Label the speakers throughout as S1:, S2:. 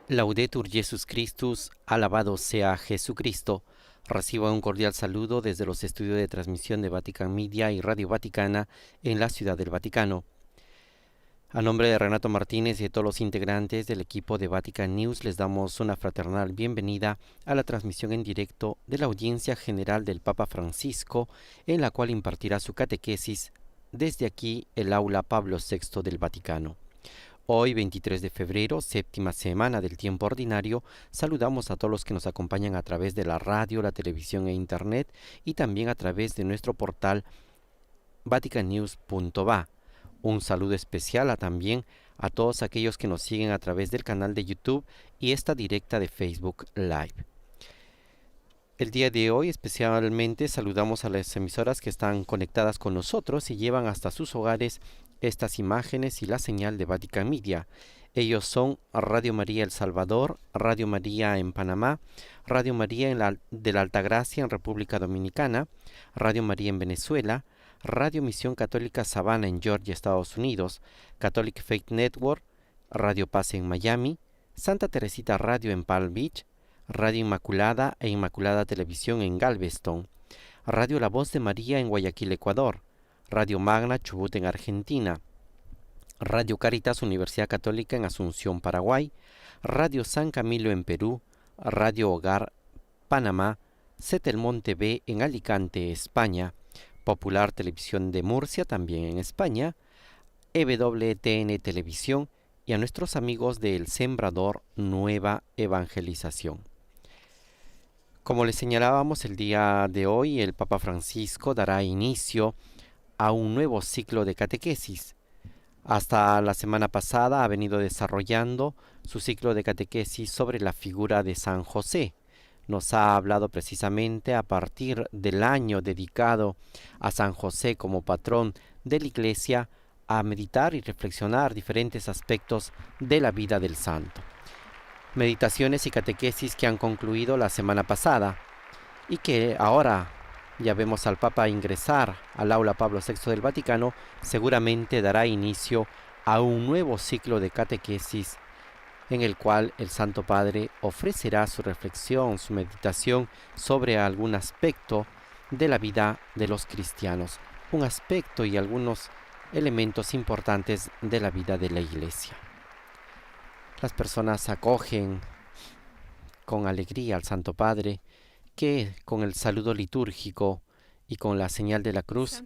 S1: Laudetur Jesus Christus, alabado sea Jesucristo. Reciba un cordial saludo desde los estudios de transmisión de Vatican Media y Radio Vaticana en la Ciudad del Vaticano. A nombre de Renato Martínez y de todos los integrantes del equipo de Vatican News les damos una fraternal bienvenida a la transmisión en directo de la audiencia general del Papa Francisco, en la cual impartirá su catequesis desde aquí el aula Pablo VI del Vaticano. Hoy, 23 de febrero, séptima semana del tiempo ordinario, saludamos a todos los que nos acompañan a través de la radio, la televisión e internet y también a través de nuestro portal vaticannews.va. Un saludo especial también a todos aquellos que nos siguen a través del canal de YouTube y esta directa de Facebook Live. El día de hoy especialmente saludamos a las emisoras que están conectadas con nosotros y llevan hasta sus hogares estas imágenes y la señal de Vatican Media. Ellos son Radio María El Salvador, Radio María en Panamá, Radio María de la Altagracia en República Dominicana, Radio María en Venezuela, Radio Misión Católica Savannah en Georgia, Estados Unidos, Catholic Faith Network, Radio Paz en Miami, Santa Teresita Radio en Palm Beach, Radio Inmaculada e Inmaculada Televisión en Galveston, Radio La Voz de María en Guayaquil, Ecuador, Radio Magna Chubut en Argentina, Radio Caritas Universidad Católica en Asunción, Paraguay, Radio San Camilo en Perú, Radio Hogar Panamá, Setelmont TV en Alicante, España, Popular Televisión de Murcia también en España, EWTN Televisión y a nuestros amigos de El Sembrador Nueva Evangelización. Como les señalábamos, el día de hoy el Papa Francisco dará inicio a un nuevo ciclo de catequesis. Hasta la semana pasada ha venido desarrollando su ciclo de catequesis sobre la figura de San José. Nos ha hablado precisamente a partir del año dedicado a San José como patrón de la Iglesia a meditar y reflexionar diferentes aspectos de la vida del santo. Meditaciones y catequesis que han concluido la semana pasada y que ahora ya vemos al Papa ingresar al aula Pablo VI del Vaticano, seguramente dará inicio a un nuevo ciclo de catequesis en el cual el Santo Padre ofrecerá su reflexión, su meditación sobre algún aspecto de la vida de los cristianos, un aspecto y algunos elementos importantes de la vida de la Iglesia. Las personas acogen con alegría al Santo Padre, que con el saludo litúrgico y con la señal de la cruz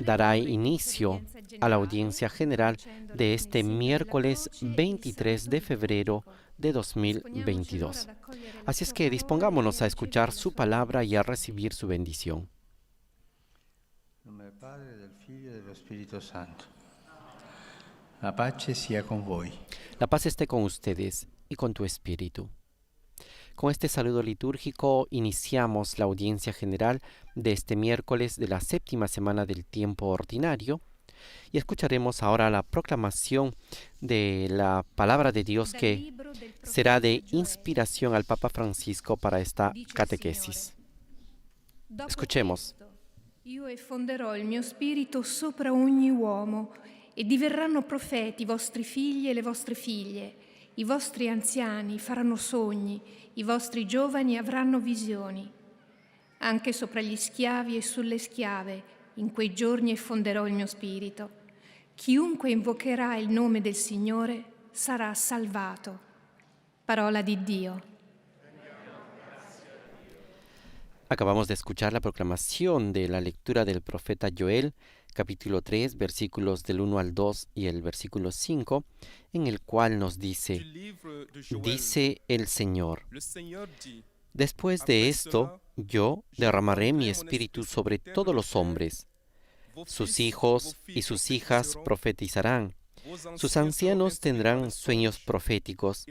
S1: dará inicio a la audiencia general de este miércoles 23 de febrero de 2022. Así es que dispongámonos a escuchar su palabra y a recibir su bendición.
S2: En nombre del Padre, del Figlio y del Espíritu Santo. La pace sia con voi.
S1: La paz esté con ustedes y con tu espíritu. Con este saludo litúrgico iniciamos la audiencia general de este miércoles de la séptima semana del tiempo ordinario y escucharemos ahora la proclamación de la palabra de Dios que será de inspiración al Papa Francisco para esta catequesis. Escuchemos.
S3: Io effonderò il mio spirito sopra ogni uomo e diverranno profeti i vostri figli e le vostre figlie. I vostri anziani faranno sogni, i vostri giovani avranno visioni. Anche sopra gli schiavi e sulle schiave, in quei giorni effonderò il mio spirito. Chiunque invocherà il nome del Signore sarà salvato. Parola di Dio.
S1: Acabamos de escuchar la proclamación de la lectura del profeta Joel, capítulo 3, versículos del 1 al 2 y el versículo 5, en el cual nos dice el Señor: después de esto, yo derramaré mi espíritu sobre todos los hombres. Sus hijos y sus hijas profetizarán, sus ancianos tendrán sueños proféticos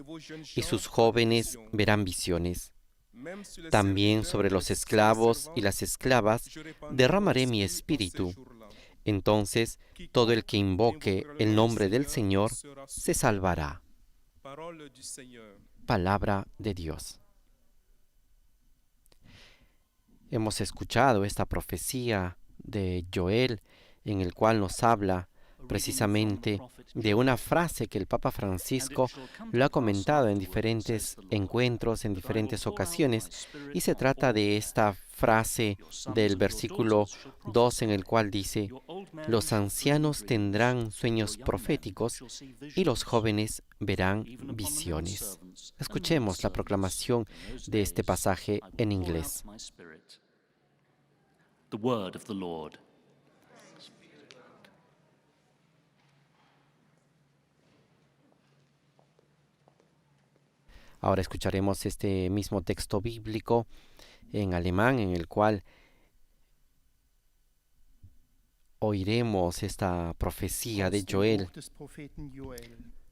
S1: y sus jóvenes verán visiones. También sobre los esclavos y las esclavas derramaré mi espíritu. Entonces todo el que invoque el nombre del Señor se salvará. Palabra de Dios. Hemos escuchado esta profecía de Joel en el cual nos habla precisamente de una frase que el Papa Francisco lo ha comentado en diferentes encuentros, en diferentes ocasiones, y se trata de esta frase del versículo 2 en el cual dice: los ancianos tendrán sueños proféticos y los jóvenes verán visiones. Escuchemos la proclamación de este pasaje en inglés.
S4: The word of the Lord.
S1: Ahora escucharemos este mismo texto bíblico en alemán, en el cual oiremos esta profecía de Joel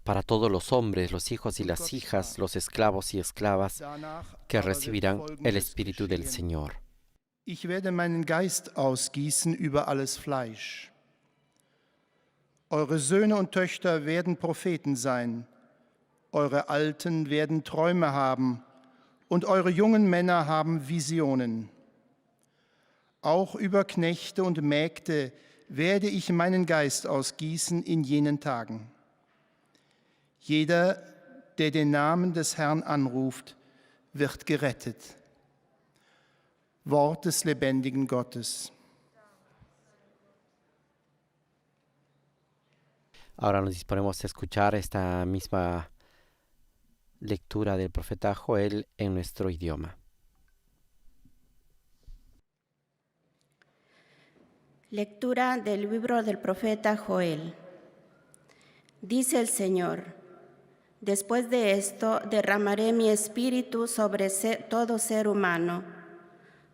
S1: para todos los hombres, los hijos y las hijas, los esclavos y esclavas que recibirán el Espíritu del Señor.
S5: Ich werde meinen Geist ausgießen über alles Fleisch. Eure Söhne und Töchter werden Propheten sein, eure Alten werden Träume haben und eure jungen Männer haben Visionen. Auch über Knechte und Mägde werde ich meinen Geist ausgießen in jenen Tagen. Jeder, der den Namen des Herrn anruft, wird gerettet. Wort des lebendigen Gottes.
S1: Ahora nos disponemos a escuchar esta misma lectura del profeta Joel en nuestro idioma.
S6: Lectura del libro del profeta Joel. Dice el Señor: después de esto derramaré mi espíritu sobre todo ser humano.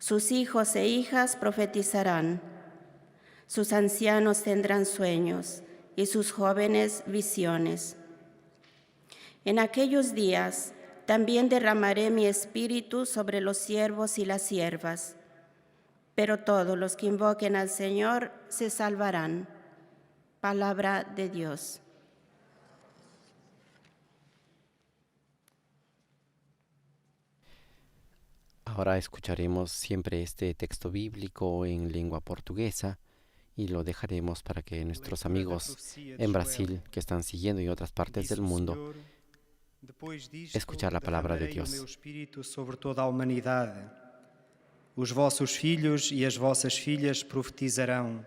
S6: Sus hijos e hijas profetizarán. Sus ancianos tendrán sueños y sus jóvenes visiones. En aquellos días también derramaré mi espíritu sobre los siervos y las siervas, pero todos los que invoquen al Señor se salvarán. Palabra de Dios.
S1: Ahora escucharemos siempre este texto bíblico en lengua portuguesa y lo dejaremos para que nuestros amigos en Brasil que están siguiendo y otras partes del mundo escuchar la palabra de Dios.
S7: Meu espírito sobre toda a humanidade. Os vossos filhos e as vossas filhas profetizarão.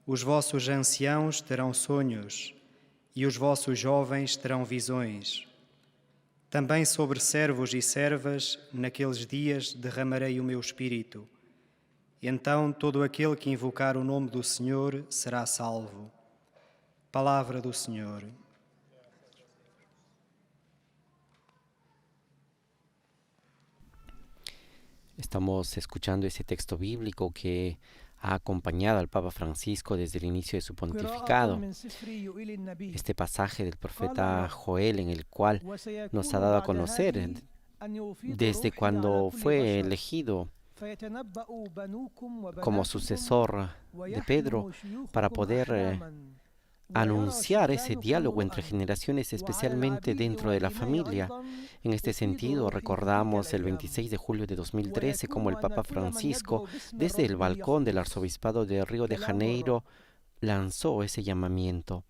S7: Os vossos anciãos terão sonhos e os vossos jovens terão visões. Também sobre servos e servas, naqueles dias, derramarei o meu espírito. Então todo aquele que invocar o nome do Senhor será salvo. Palavra do Senhor.
S1: Estamos escuchando ese texto bíblico que ha acompañado al Papa Francisco desde el inicio de su pontificado. Este pasaje del profeta Joel en el cual nos ha dado a conocer desde cuando fue elegido como sucesor de Pedro para poder anunciar ese diálogo entre generaciones, especialmente dentro de la familia. En este sentido, recordamos el 26 de julio de 2013 como el Papa Francisco, desde el balcón del Arzobispado de Río de Janeiro, lanzó ese llamamiento,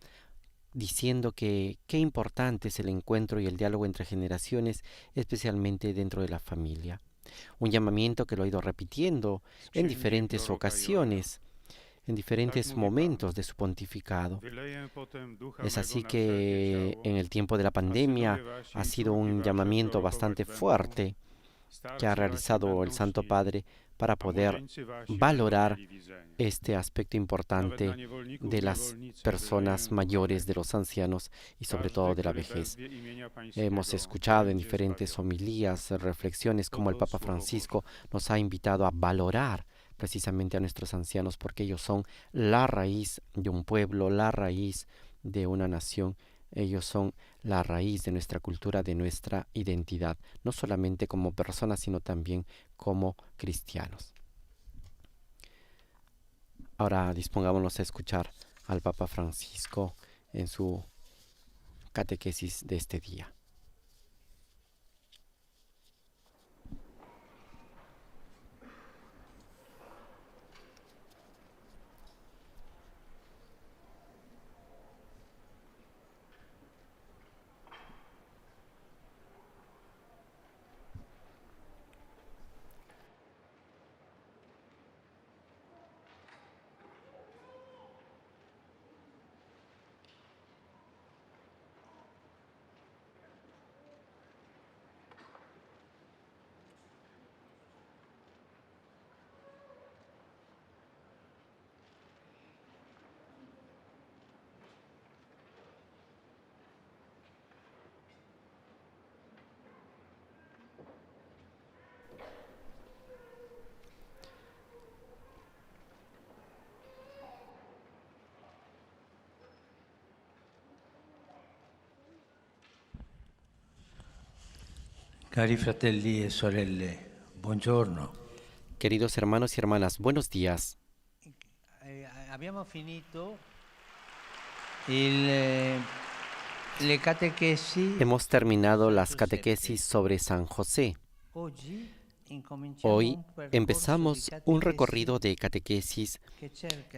S1: diciendo que qué importante es el encuentro y el diálogo entre generaciones, especialmente dentro de la familia. Un llamamiento que lo ha ido repitiendo en diferentes ocasiones, en diferentes momentos de su pontificado. Es así que en el tiempo de la pandemia ha sido un llamamiento bastante fuerte que ha realizado el Santo Padre para poder valorar este aspecto importante de las personas mayores, de los ancianos y sobre todo de la vejez. Hemos escuchado en diferentes homilías, reflexiones, como el Papa Francisco nos ha invitado a valorar precisamente a nuestros ancianos, porque ellos son la raíz de un pueblo, la raíz de una nación. Ellos son la raíz de nuestra cultura, de nuestra identidad, no solamente como personas, sino también como cristianos. Ahora dispongámonos a escuchar al Papa Francisco en su catequesis de este día.
S2: Cari fratelli e sorelle, buongiorno.
S1: Queridos hermanos y hermanas, buenos días.
S2: Abbiamo finito le catechesi.
S1: Hemos terminado las catequesis sobre San José. Hoy empezamos un recorrido de catequesis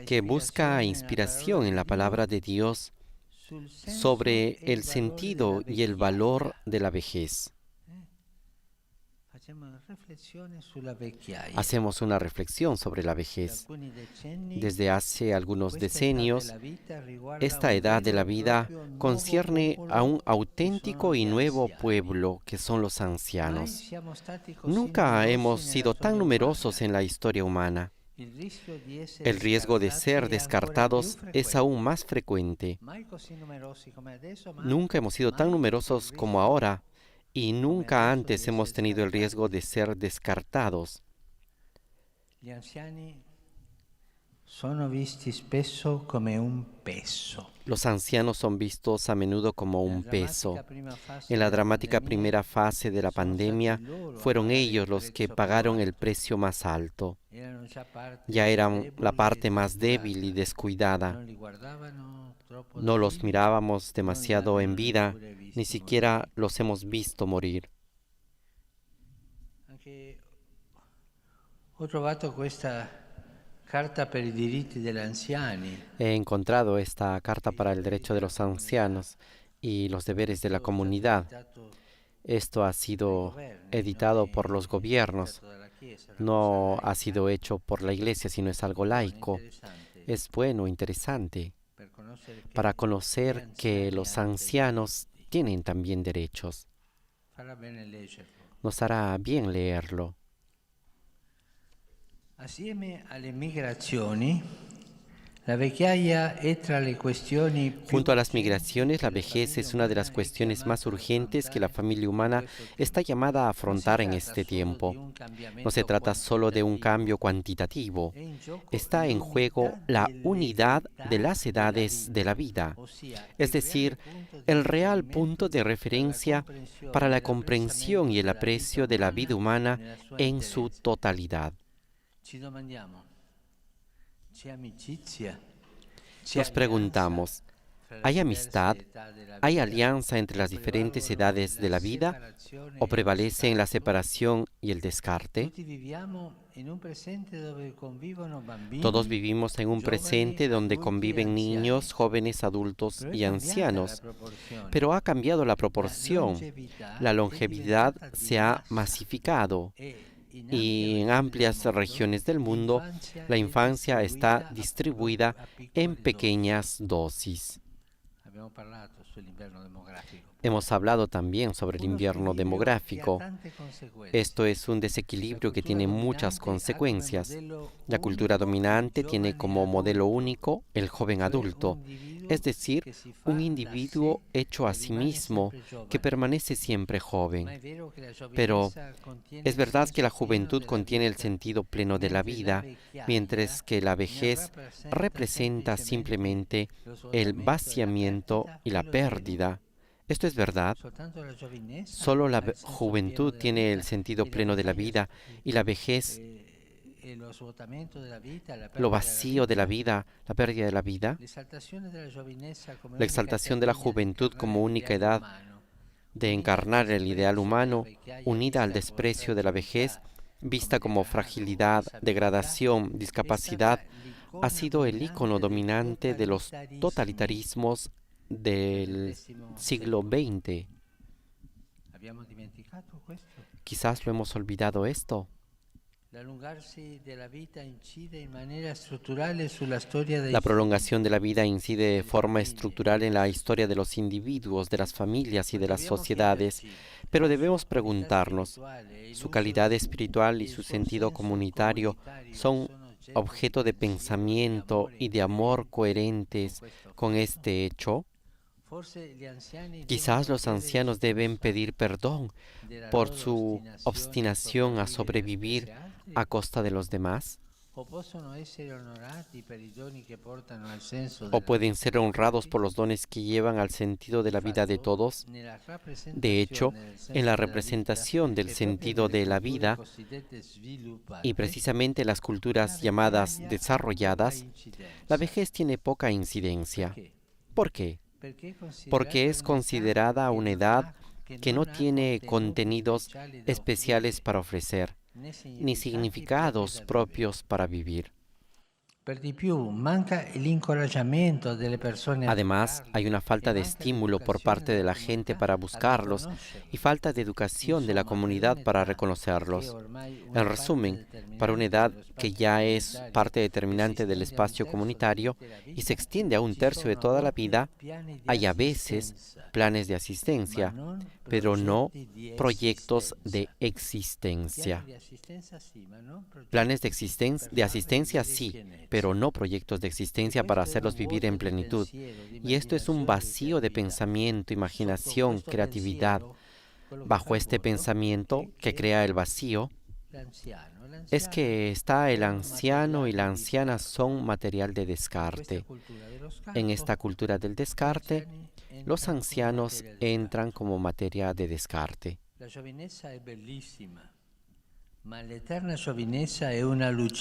S1: que busca inspiración en la palabra de Dios sobre el sentido y el valor de la vejez. Hacemos una reflexión sobre la vejez. Desde hace algunos decenios, esta edad de la vida concierne a un auténtico y nuevo pueblo que son los ancianos. Nunca hemos sido tan numerosos en la historia humana. El riesgo de ser descartados es aún más frecuente. Nunca hemos sido tan numerosos como ahora. Y nunca antes hemos tenido el riesgo de ser descartados. Los ancianos son vistos a menudo como un peso. En la dramática primera fase de la pandemia, fueron ellos los que pagaron el precio más alto. Ya eran la parte más débil y descuidada. No los mirábamos demasiado en vida, ni siquiera los hemos visto morir. He encontrado esta carta para el derecho de los ancianos y los deberes de la comunidad. Esto ha sido editado por los gobiernos. No ha sido hecho por la Iglesia, sino es algo laico. Es bueno, interesante, para conocer que los ancianos tienen también derechos. Nos hará bien leerlo. Junto a las migraciones, la vejez es una de las cuestiones más urgentes que la familia humana está llamada a afrontar en este tiempo. No se trata solo de un cambio cuantitativo. Está en juego la unidad de las edades de la vida, es decir, el real punto de referencia para la comprensión y el aprecio de la vida humana en su totalidad. Nos preguntamos, ¿hay amistad? ¿Hay alianza entre las diferentes edades de la vida? ¿O prevalecen la separación y el descarte? Todos vivimos en un presente donde conviven niños, jóvenes, adultos y ancianos. Pero ha cambiado la proporción. La longevidad se ha masificado. Y en amplias regiones del mundo, la infancia está distribuida en pequeñas dosis. Hemos hablado también sobre el invierno demográfico. Esto es un desequilibrio que tiene muchas consecuencias. La cultura dominante tiene como modelo único el joven adulto, es decir, un individuo hecho a sí mismo que permanece siempre joven. Pero es verdad que la juventud contiene el sentido pleno de la vida, mientras que la vejez representa simplemente el vaciamiento y la pérdida. ¿Esto es verdad? Solo la juventud tiene el sentido pleno de la vida y la vejez, lo vacío de la vida, la pérdida de la vida. La exaltación de la juventud como única edad de encarnar el ideal humano, unida al desprecio de la vejez, vista como fragilidad, degradación, discapacidad, ha sido el ícono dominante de los totalitarismos del siglo XX. Quizás lo hemos olvidado esto. La prolongación de la vida incide de forma estructural en la historia de los individuos, de las familias y de las sociedades, pero debemos preguntarnos, ¿su calidad espiritual y su sentido comunitario son objeto de pensamiento y de amor coherentes con este hecho? Quizás los ancianos deben pedir perdón por su obstinación a sobrevivir a costa de los demás. o pueden ser honrados por los dones que llevan al sentido de la vida de todos. De hecho, en la representación del sentido de la vida y precisamente las culturas llamadas desarrolladas, la vejez tiene poca incidencia. ¿Por qué? Porque es considerada una edad que no tiene contenidos especiales para ofrecer, ni significados propios para vivir. Además, hay una falta de estímulo por parte de la gente para buscarlos y falta de educación de la comunidad para reconocerlos. En resumen, para una edad que ya es parte determinante del espacio comunitario y se extiende a un tercio de toda la vida, hay a veces planes de asistencia, pero no proyectos de existencia. Planes de asistencia sí, pero no proyectos de existencia para hacerlos vivir en plenitud. Y esto es un vacío de pensamiento, imaginación, creatividad. Bajo este pensamiento que crea el vacío, es que está el anciano y la anciana son material de descarte. En esta cultura del descarte, los ancianos entran como materia de descarte.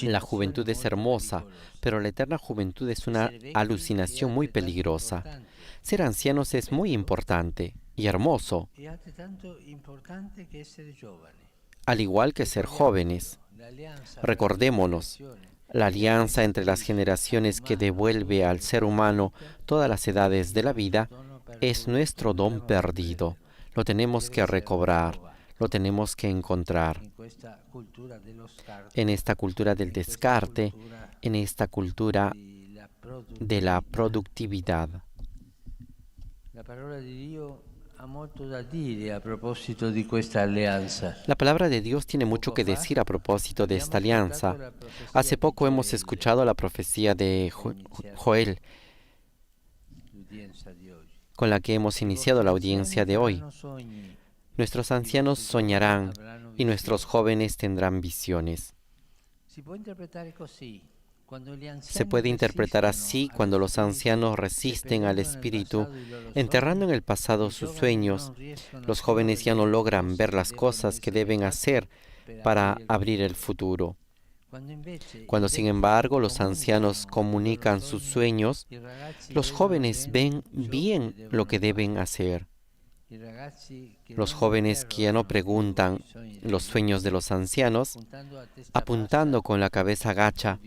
S1: La juventud es hermosa, pero la eterna juventud es una alucinación muy peligrosa. Ser ancianos es muy importante y hermoso, al igual que ser jóvenes. Recordémonos, la alianza entre las generaciones que devuelve al ser humano todas las edades de la vida es nuestro don perdido. Lo tenemos que recobrar, lo tenemos que encontrar. En esta cultura del descarte, en esta cultura de la productividad. La palabra de Dios tiene mucho que decir a propósito de esta alianza. Hace poco hemos escuchado la profecía de Joel, con la que hemos iniciado la audiencia de hoy. Nuestros ancianos soñarán y nuestros jóvenes tendrán visiones. Se puede interpretar así cuando los ancianos resisten al espíritu, enterrando en el pasado sus sueños. Los jóvenes ya no logran ver las cosas que deben hacer para abrir el futuro. Cuando, sin embargo, los ancianos comunican sus sueños, los jóvenes ven bien lo que deben hacer. Los jóvenes que ya no preguntan los sueños de los ancianos, apuntando con la cabeza gacha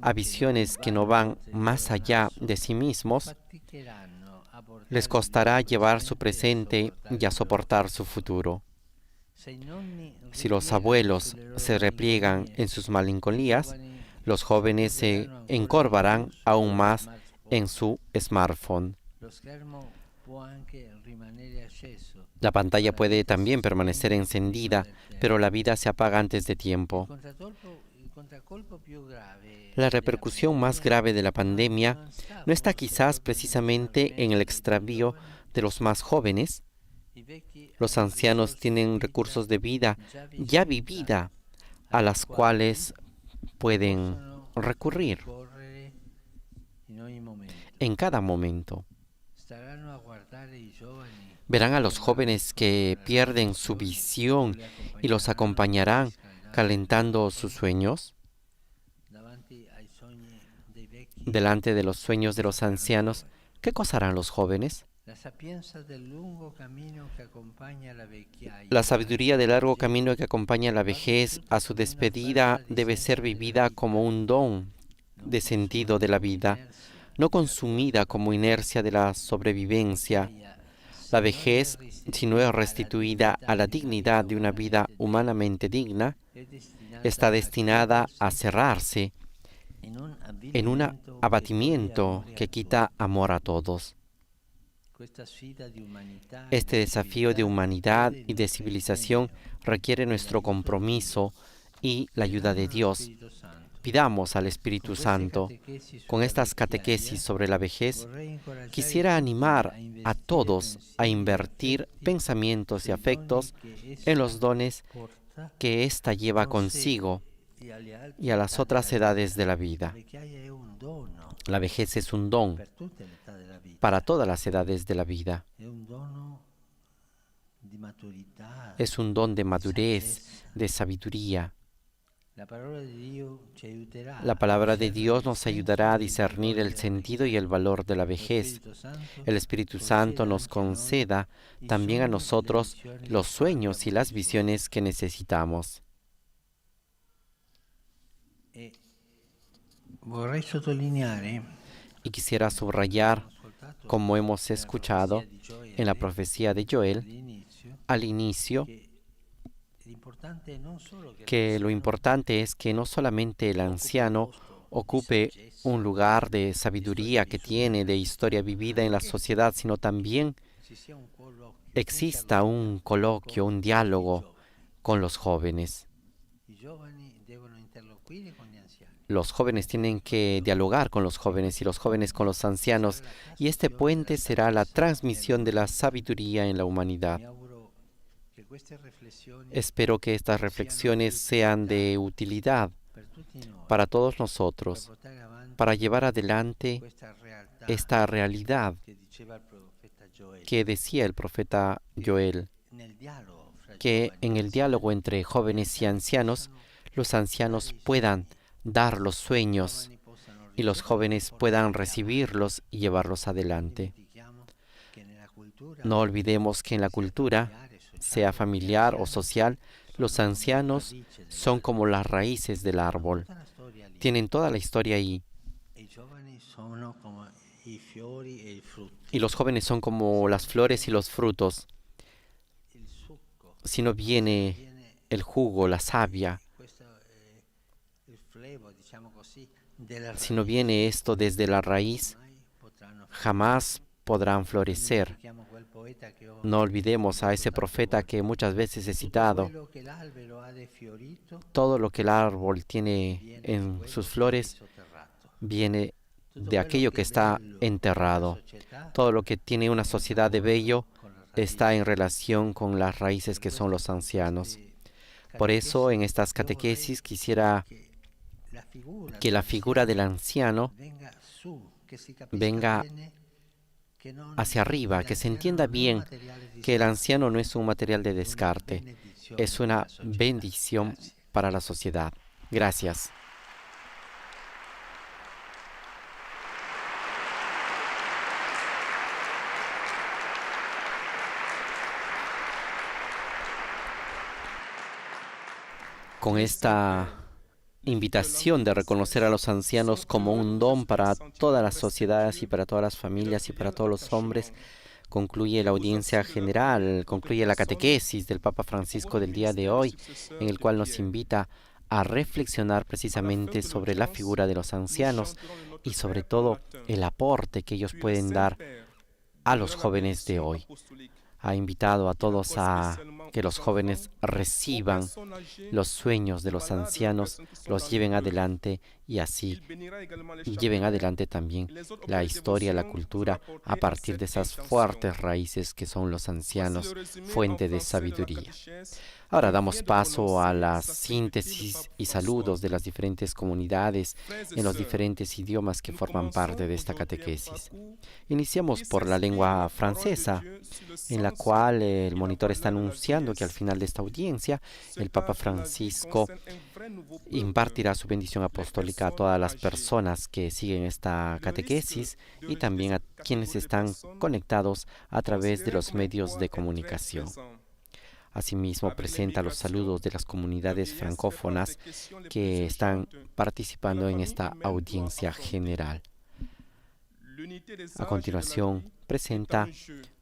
S1: a visiones que no van más allá de sí mismos, les costará llevar su presente y a soportar su futuro. Si los abuelos se repliegan en sus melancolías, los jóvenes se encorvarán aún más en su smartphone. La pantalla puede también permanecer encendida, pero la vida se apaga antes de tiempo. La repercusión más grave de la pandemia no está quizás precisamente en el extravío de los más jóvenes. Los ancianos tienen recursos de vida ya vivida a las cuales pueden recurrir en cada momento. Verán a los jóvenes que pierden su visión y los acompañarán calentando sus sueños. Delante de los sueños de los ancianos, ¿qué cosa harán los jóvenes? La sabiduría del largo camino que acompaña a la vejez a su despedida debe ser vivida como un don de sentido de la vida, no consumida como inercia de la sobrevivencia. La vejez, si no es restituida a la dignidad de una vida humanamente digna, está destinada a cerrarse en un abatimiento que quita amor a todos. Este desafío de humanidad y de civilización requiere nuestro compromiso y la ayuda de Dios. Pidamos al Espíritu Santo. Con estas catequesis sobre la vejez, quisiera animar a todos a invertir pensamientos y afectos en los dones que ésta lleva consigo y a las otras edades de la vida. La vejez es un don para todas las edades de la vida. Es un don de madurez, de sabiduría. La palabra de Dios nos ayudará a discernir el sentido y el valor de la vejez. El Espíritu Santo nos conceda también a nosotros los sueños y las visiones que necesitamos. Y quisiera subrayar, como hemos escuchado en la profecía de Joel, al inicio, que lo importante es que no solamente el anciano ocupe un lugar de sabiduría que tiene, de historia vivida en la sociedad, sino también exista un coloquio, un diálogo con los jóvenes. Los jóvenes tienen que dialogar con los jóvenes y los jóvenes con los ancianos, y este puente será la transmisión de la sabiduría en la humanidad. Espero que estas reflexiones sean de utilidad para todos nosotros, para llevar adelante esta realidad que decía el profeta Joel, que en el diálogo entre jóvenes y ancianos, los ancianos puedan dar los sueños y los jóvenes puedan recibirlos y llevarlos adelante. No olvidemos que en la cultura, sea familiar o social, los ancianos son como las raíces del árbol. Tienen toda la historia ahí. Y los jóvenes son como las flores y los frutos. Si no viene el jugo, la savia, si no viene esto desde la raíz, jamás podrán florecer. No olvidemos a ese profeta que muchas veces he citado. Todo lo que el árbol tiene en sus flores viene de aquello que está enterrado. Todo lo que tiene una sociedad de bello está en relación con las raíces que son los ancianos. Por eso, en estas catequesis quisiera que la figura del anciano venga hacia arriba, que se entienda bien que el anciano no es un material de descarte, es una bendición para la sociedad. Gracias. Con esta invitación de reconocer a los ancianos como un don para todas las sociedades y para todas las familias y para todos los hombres, concluye la audiencia general, concluye la catequesis del Papa Francisco del día de hoy, en el cual nos invita a reflexionar precisamente sobre la figura de los ancianos y sobre todo el aporte que ellos pueden dar a los jóvenes de hoy. Ha invitado a todos a que los jóvenes reciban los sueños de los ancianos, los lleven adelante y así lleven adelante también la historia, la cultura a partir de esas fuertes raíces que son los ancianos, fuente de sabiduría. Ahora damos paso a la síntesis y saludos de las diferentes comunidades en los diferentes idiomas que forman parte de esta catequesis. Iniciamos por la lengua francesa, en la cual el monitor está anunciando que al final de esta audiencia el Papa Francisco impartirá su bendición apostólica a todas las personas que siguen esta catequesis y también a quienes están conectados a través de los medios de comunicación. Asimismo, presenta los saludos de las comunidades francófonas que están participando en esta audiencia general. A continuación, presenta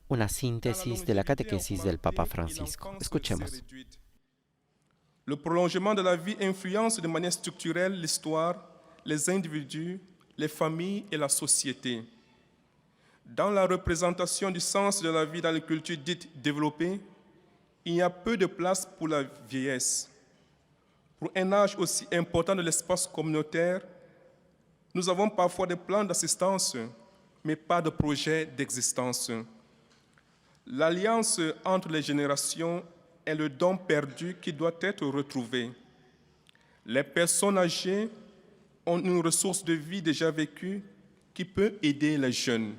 S1: una síntesis de la catequesis del Papa Francisco. Escuchemos.
S4: Le prolongement de la vie influence de manière structurelle l'histoire, les individus, les familles et la société. Dans la représentation du sens de la vie dans les cultures dites développées, il y a peu de place pour la vieillesse. Pour un âge aussi important de l'espace communautaire, nous avons parfois des plans d'assistance, mais pas de projet d'existence. L'alliance entre les générations est le don perdu qui doit être retrouvé. Les personnes âgées ont une ressource de vie déjà vécue qui peut aider les jeunes.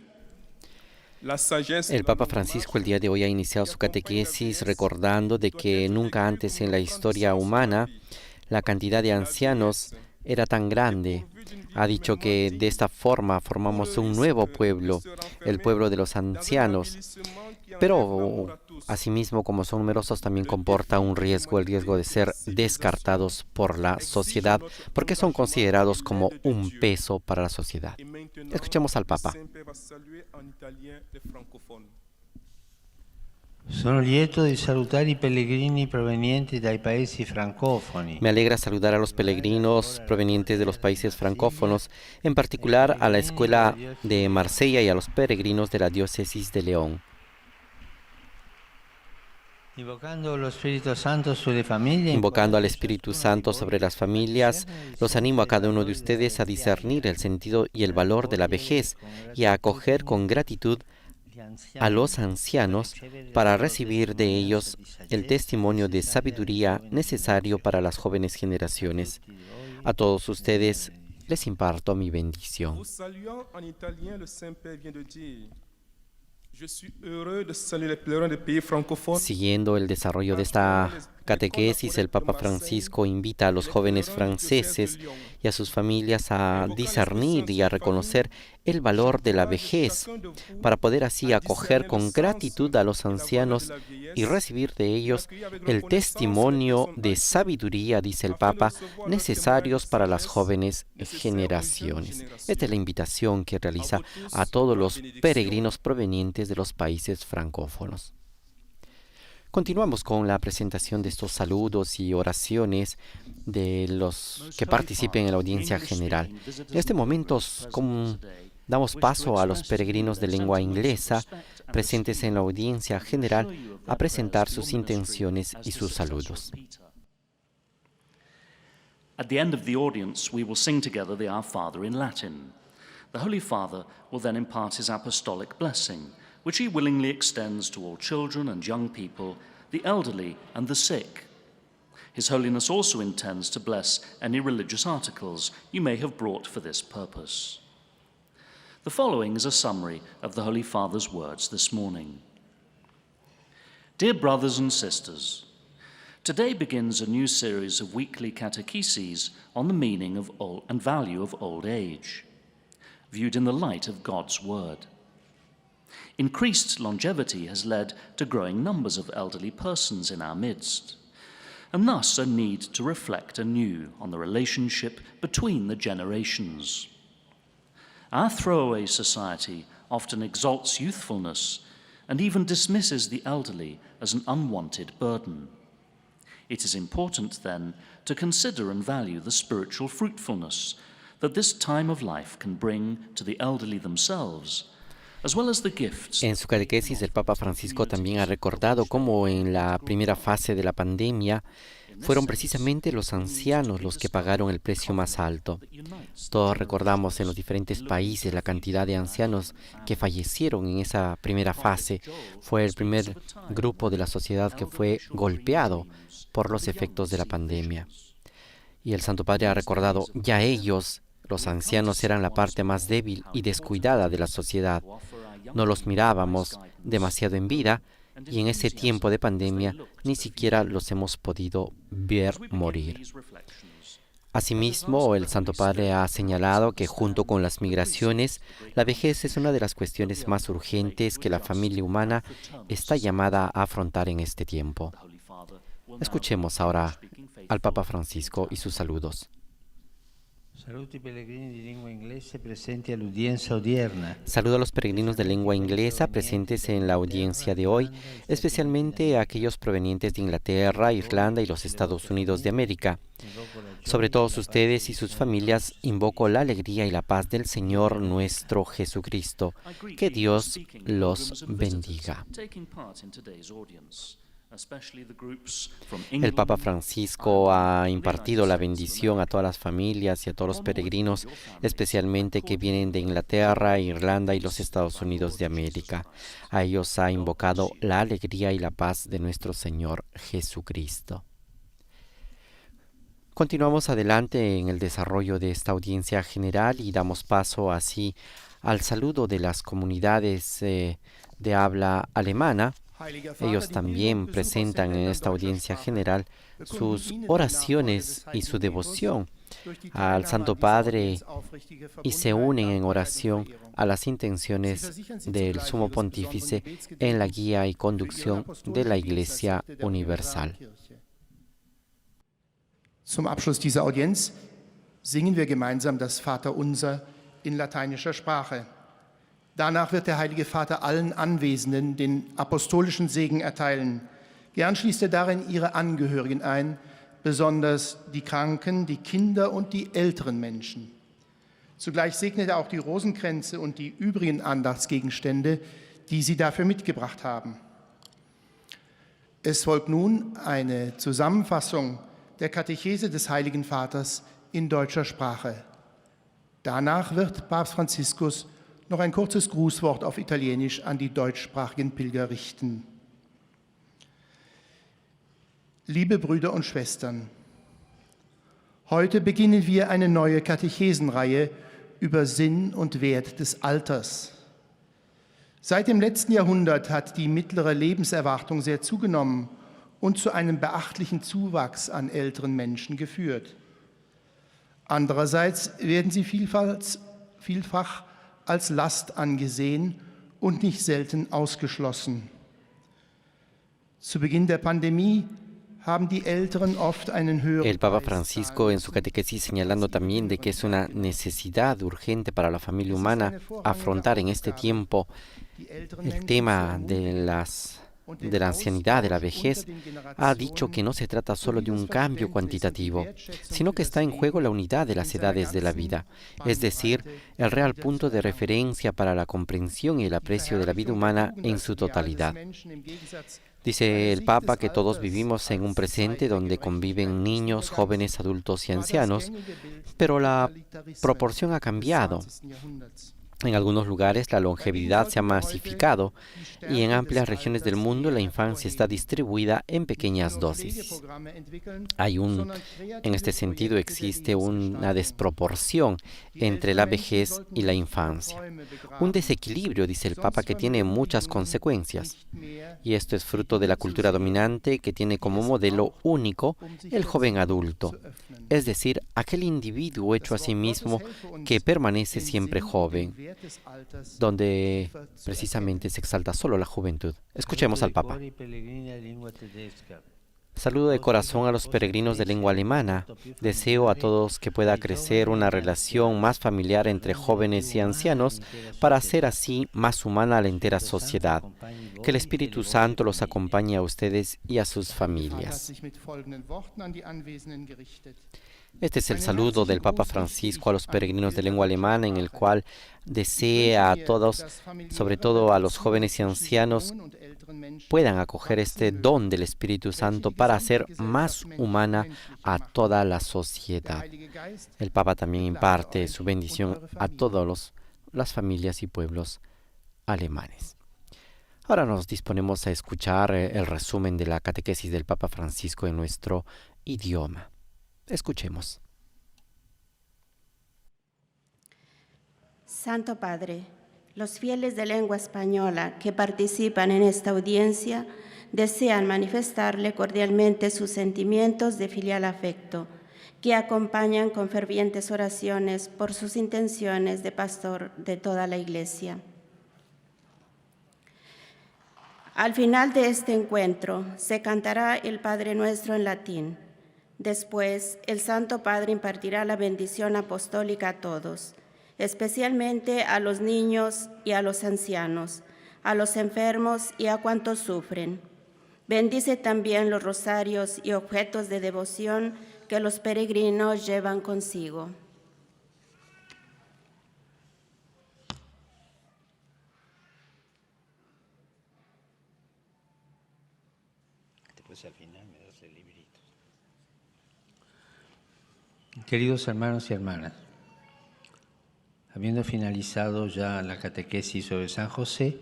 S1: El Papa Francisco el día de hoy ha iniciado su catequesis recordando de que nunca antes en la historia humana la cantidad de ancianos era tan grande. Ha dicho que de esta forma formamos un nuevo pueblo, el pueblo de los ancianos. Pero asimismo, como son numerosos, también comporta un riesgo, el riesgo de ser descartados por la sociedad, porque son considerados como un peso para la sociedad. Escuchemos al Papa.
S2: Sono lieto di salutare i pellegrini provenienti dai paesi francofoni.
S1: Me alegra saludar a los peregrinos provenientes de los países francófonos, en particular a la Escuela de Marsella y a los peregrinos de la Diócesis de León.
S2: Invocando al Espíritu Santo
S1: sobre las familias, los animo a cada uno de ustedes a discernir el sentido y el valor de la vejez y a acoger con gratitud a los ancianos para recibir de ellos el testimonio de sabiduría necesario para las jóvenes generaciones. A todos ustedes les imparto mi bendición. Siguiendo el desarrollo de esta catequesis, el Papa Francisco invita a los jóvenes franceses y a sus familias a discernir y a reconocer el valor de la vejez, para poder así acoger con gratitud a los ancianos y recibir de ellos el testimonio de sabiduría, dice el Papa, necesarios para las jóvenes generaciones. Esta es la invitación que realiza a todos los peregrinos provenientes de los países francófonos. Continuamos con la presentación de estos saludos y oraciones de los que participen en la audiencia general. En este momento damos paso a los peregrinos de lengua inglesa presentes en la audiencia general a presentar sus intenciones y sus saludos.
S8: At the end of the audience, we will sing together the Our Father in Latin. The Holy Father will then impart his apostolic blessing, which he willingly extends to all children and young people, the elderly and the sick. His Holiness also intends to bless any religious articles you may have brought for this purpose. The following is a summary of the Holy Father's words this morning. Dear brothers and sisters, today begins a new series of weekly catecheses on the meaning of and value of old age, viewed in the light of God's Word. Increased longevity has led to growing numbers of elderly persons in our midst, and thus a need to reflect anew on the relationship between the generations. Our throwaway society often exalts youthfulness and even dismisses the elderly as an unwanted burden. It is important, then, to consider and value the spiritual fruitfulness that this time of life can bring to the elderly themselves, as well as the gifts.
S1: En su catequesis, el Papa Francisco también ha recordado cómo en la primera fase de la pandemia fueron precisamente los ancianos los que pagaron el precio más alto. Todos recordamos en los diferentes países la cantidad de ancianos que fallecieron en esa primera fase. Fue el primer grupo de la sociedad que fue golpeado por los efectos de la pandemia. Y el Santo Padre ha recordado, ya ellos, los ancianos, eran la parte más débil y descuidada de la sociedad. No los mirábamos demasiado en vida, y en ese tiempo de pandemia ni siquiera los hemos podido ver morir. Asimismo, el Santo Padre ha señalado que junto con las migraciones, la vejez es una de las cuestiones más urgentes que la familia humana está llamada a afrontar en este tiempo. Escuchemos ahora al Papa Francisco y sus saludos. Saludo a los peregrinos de lengua inglesa presentes en la audiencia de hoy, especialmente a aquellos provenientes de Inglaterra, Irlanda y los Estados Unidos de América. Sobre todos ustedes y sus familias, invoco la alegría y la paz del Señor nuestro Jesucristo. Que Dios los bendiga. El Papa Francisco ha impartido la bendición a todas las familias y a todos los peregrinos, especialmente que vienen de Inglaterra, Irlanda y los Estados Unidos de América. A ellos ha invocado la alegría y la paz de nuestro Señor Jesucristo. Continuamos adelante en el desarrollo de esta audiencia general y damos paso así al saludo de las comunidades de habla alemana. Ellos también presentan en esta audiencia general sus oraciones y su devoción al Santo Padre y se unen en oración a las intenciones del Sumo Pontífice en la guía y conducción de la Iglesia Universal.
S5: Zum Abschluss dieser Audienz singen wir gemeinsam das Vaterunser in lateinischer Sprache. Danach wird der Heilige Vater allen Anwesenden den apostolischen Segen erteilen. Gern schließt er darin ihre Angehörigen ein, besonders die Kranken, die Kinder und die älteren Menschen. Zugleich segnet er auch die Rosenkränze und die übrigen Andachtsgegenstände, die sie dafür mitgebracht haben. Es folgt nun eine Zusammenfassung der Katechese des Heiligen Vaters in deutscher Sprache. Danach wird Papst Franziskus noch ein kurzes Grußwort auf Italienisch an die deutschsprachigen Pilger richten. Liebe Brüder und Schwestern, heute beginnen wir eine neue Katechesenreihe über Sinn und Wert des Alters. Seit dem letzten Jahrhundert hat die mittlere Lebenserwartung sehr zugenommen und zu einem beachtlichen Zuwachs an älteren Menschen geführt. Andererseits werden sie vielfach als Last angesehen und nicht selten ausgeschlossen. Zu Beginn der Pandemie haben die Älteren oft einen höheren
S1: El Papa Francisco en su catequesis señalando también de que es una necesidad urgente para la familia humana afrontar en este tiempo el tema de la ancianidad, de la vejez, ha dicho que no se trata solo de un cambio cuantitativo, sino que está en juego la unidad de las edades de la vida, es decir, el real punto de referencia para la comprensión y el aprecio de la vida humana en su totalidad. Dice el Papa que todos vivimos en un presente donde conviven niños, jóvenes, adultos y ancianos, pero la proporción ha cambiado. En algunos lugares la longevidad se ha masificado y en amplias regiones del mundo la infancia está distribuida en pequeñas dosis. En este sentido existe una desproporción entre la vejez y la infancia. Un desequilibrio, dice el Papa, que tiene muchas consecuencias. Y esto es fruto de la cultura dominante que tiene como modelo único el joven adulto, es decir, aquel individuo hecho a sí mismo que permanece siempre joven, donde precisamente se exalta solo la juventud. Escuchemos al Papa. Saludo de corazón a los peregrinos de lengua alemana. Deseo a todos que pueda crecer una relación más familiar entre jóvenes y ancianos para hacer así más humana a la entera sociedad. Que el Espíritu Santo los acompañe a ustedes y a sus familias. Este es el saludo del Papa Francisco a los peregrinos de lengua alemana, en el cual desea a todos, sobre todo a los jóvenes y ancianos, puedan acoger este don del Espíritu Santo para hacer más humana a toda la sociedad. El Papa también imparte su bendición a todas las familias y pueblos alemanes. Ahora nos disponemos a escuchar el resumen de la catequesis del Papa Francisco en nuestro idioma. Escuchemos.
S6: Santo Padre, los fieles de lengua española que participan en esta audiencia desean manifestarle cordialmente sus sentimientos de filial afecto, que acompañan con fervientes oraciones por sus intenciones de pastor de toda la Iglesia. Al final de este encuentro se cantará el Padre Nuestro en latín. Después, el Santo Padre impartirá la bendición apostólica a todos, especialmente a los niños y a los ancianos, a los enfermos y a cuantos sufren. Bendice también los rosarios y objetos de devoción que los peregrinos llevan consigo.
S2: Queridos hermanos y hermanas, habiendo finalizado ya la catequesis sobre San José,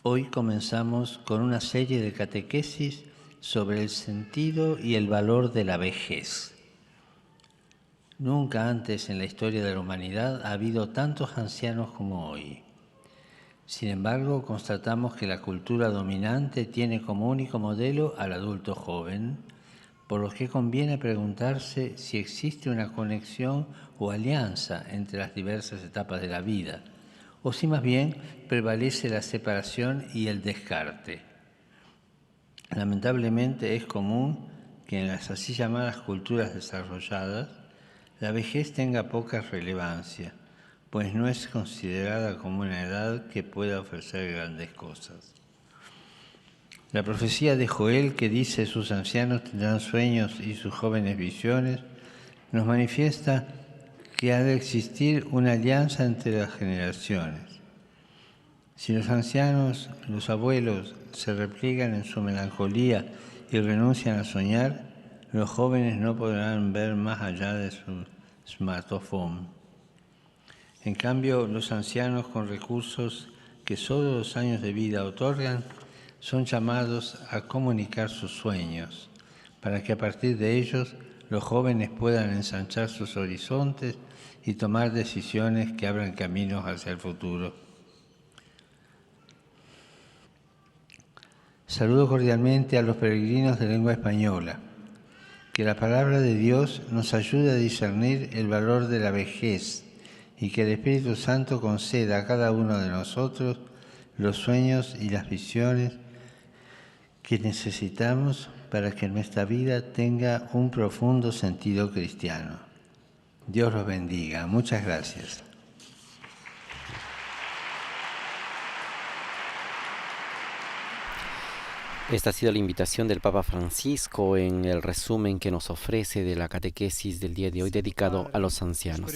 S2: hoy comenzamos con una serie de catequesis sobre el sentido y el valor de la vejez. Nunca antes en la historia de la humanidad ha habido tantos ancianos como hoy. Sin embargo, constatamos que la cultura dominante tiene como único modelo al adulto joven, por lo que conviene preguntarse si existe una conexión o alianza entre las diversas etapas de la vida, o si más bien prevalece la separación y el descarte. Lamentablemente es común que en las así llamadas culturas desarrolladas la vejez tenga poca relevancia, pues no es considerada como una edad que pueda ofrecer grandes cosas. La profecía de Joel, que dice sus ancianos tendrán sueños y sus jóvenes visiones, nos manifiesta que ha de existir una alianza entre las generaciones. Si los ancianos, los abuelos, se repliegan en su melancolía y renuncian a soñar, los jóvenes no podrán ver más allá de su smartphone. En cambio, los ancianos con recursos que solo los años de vida otorgan son llamados a comunicar sus sueños, para que a partir de ellos los jóvenes puedan ensanchar sus horizontes y tomar decisiones que abran caminos hacia el futuro. Saludo cordialmente a los peregrinos de lengua española. Que la palabra de Dios nos ayude a discernir el valor de la vejez y que el Espíritu Santo conceda a cada uno de nosotros los sueños y las visiones que necesitamos para que nuestra vida tenga un profundo sentido cristiano. Dios los bendiga. Muchas gracias.
S1: Esta ha sido la invitación del Papa Francisco en el resumen que nos ofrece de la catequesis del día de hoy dedicado a los ancianos.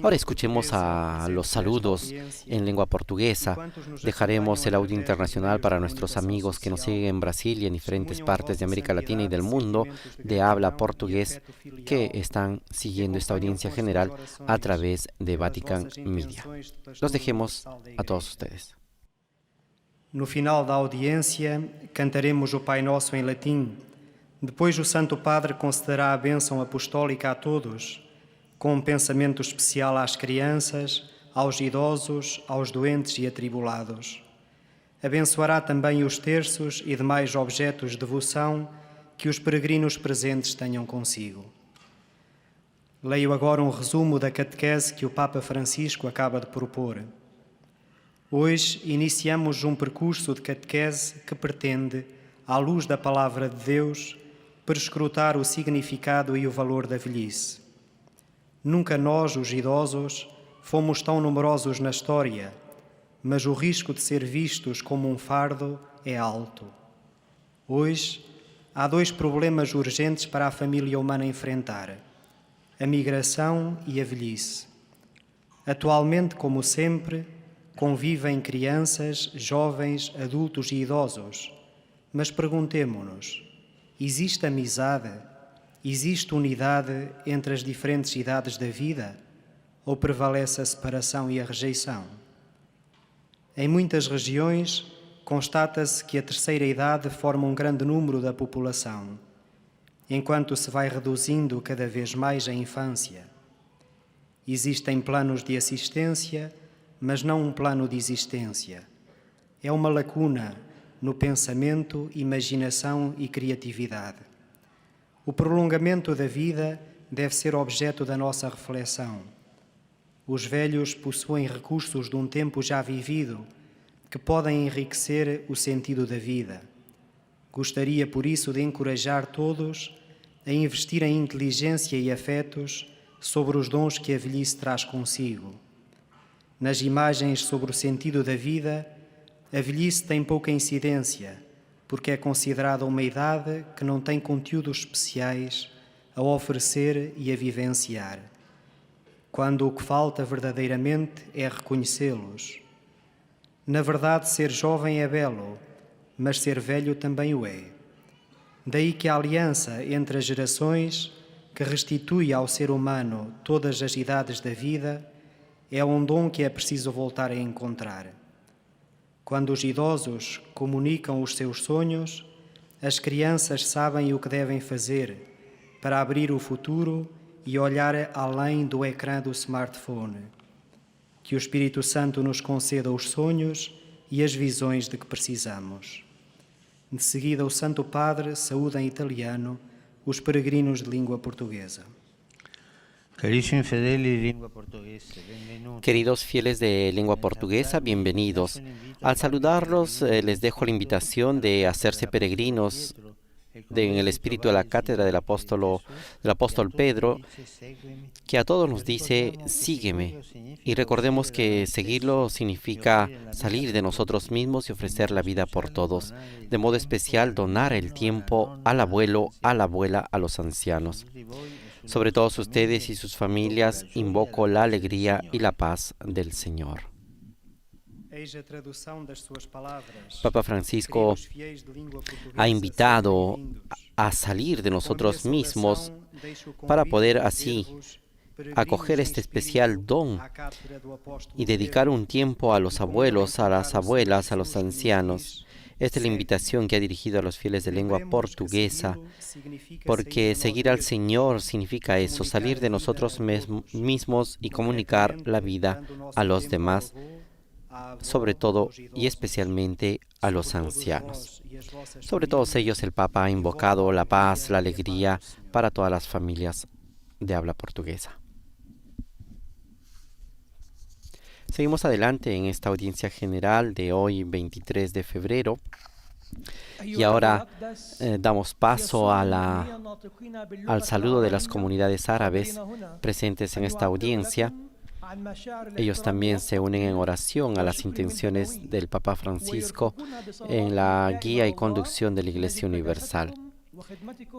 S1: Ahora escuchemos a los saludos en lengua portuguesa. Dejaremos el audio internacional para nuestros amigos que nos siguen en Brasil y en diferentes partes de América Latina y del mundo de habla portugués que están siguiendo esta audiencia general a través de Vatican Media. Los dejemos a todos ustedes.
S7: No final da audiência, cantaremos o Pai Nosso em latim. Depois o Santo Padre concederá a bênção apostólica a todos, com um pensamento especial às crianças, aos idosos, aos doentes e atribulados. Abençoará também os terços e demais objetos de devoção que os peregrinos presentes tenham consigo. Leio agora um resumo da catequese que o Papa Francisco acaba de propor. Hoje iniciamos um percurso de catequese que pretende, à luz da Palavra de Deus, perscrutar o significado e o valor da velhice. Nunca nós, os idosos, fomos tão numerosos na história, mas o risco de ser vistos como um fardo é alto. Hoje, há dois problemas urgentes para a família humana enfrentar: a migração e a velhice. Atualmente, como sempre, convivem crianças, jovens, adultos e idosos. Mas perguntemo-nos: existe amizade? Existe unidade entre as diferentes idades da vida? Ou prevalece a separação e a rejeição? Em muitas regiões, constata-se que a terceira idade forma um grande número da população, enquanto se vai reduzindo cada vez mais a infância. Existem planos de assistência, mas não um plano de existência. É uma lacuna no pensamento, imaginação e criatividade. O prolongamento da vida deve ser objeto da nossa reflexão. Os velhos possuem recursos de um tempo já vivido que podem enriquecer o sentido da vida. Gostaria, por isso, de encorajar todos a investir em inteligência e afetos sobre os dons que a velhice traz consigo. Nas imagens sobre o sentido da vida, a velhice tem pouca incidência, porque é considerada uma idade que não tem conteúdos especiais a oferecer e a vivenciar, quando o que falta verdadeiramente é reconhecê-los. Na verdade, ser jovem é belo, mas ser velho também o é. Daí que a aliança entre as gerações, que restitui ao ser humano todas as idades da vida, é um dom que é preciso voltar a encontrar. Quando os idosos comunicam os seus sonhos, as crianças sabem o que devem fazer para abrir o futuro e olhar além do ecrã do smartphone. Que o Espírito Santo nos conceda os sonhos e as visões de que precisamos. De seguida, o Santo Padre saúda em italiano os peregrinos de língua portuguesa.
S1: Queridos fieles de lengua portuguesa, bienvenidos. Al saludarlos, les dejo la invitación de hacerse peregrinos en el espíritu de la cátedra del apóstol Pedro, que a todos nos dice, sígueme. Y recordemos que seguirlo significa salir de nosotros mismos y ofrecer la vida por todos. De modo especial, donar el tiempo al abuelo, a la abuela, a los ancianos. Sobre todos ustedes y sus familias, invoco la alegría y la paz del Señor. Papa Francisco ha invitado a salir de nosotros mismos para poder así acoger este especial don y dedicar un tiempo a los abuelos, a las abuelas, a los ancianos. Esta es la invitación que ha dirigido a los fieles de lengua portuguesa, porque seguir al Señor significa eso, salir de nosotros mismos y comunicar la vida a los demás, sobre todo y especialmente a los ancianos. Sobre todos ellos el Papa ha invocado la paz, la alegría para todas las familias de habla portuguesa. Seguimos adelante en esta audiencia general de hoy, 23 de febrero. Y ahora damos paso al saludo de las comunidades árabes presentes en esta audiencia. Ellos también se unen en oración a las intenciones del Papa Francisco en la guía y conducción de la Iglesia Universal,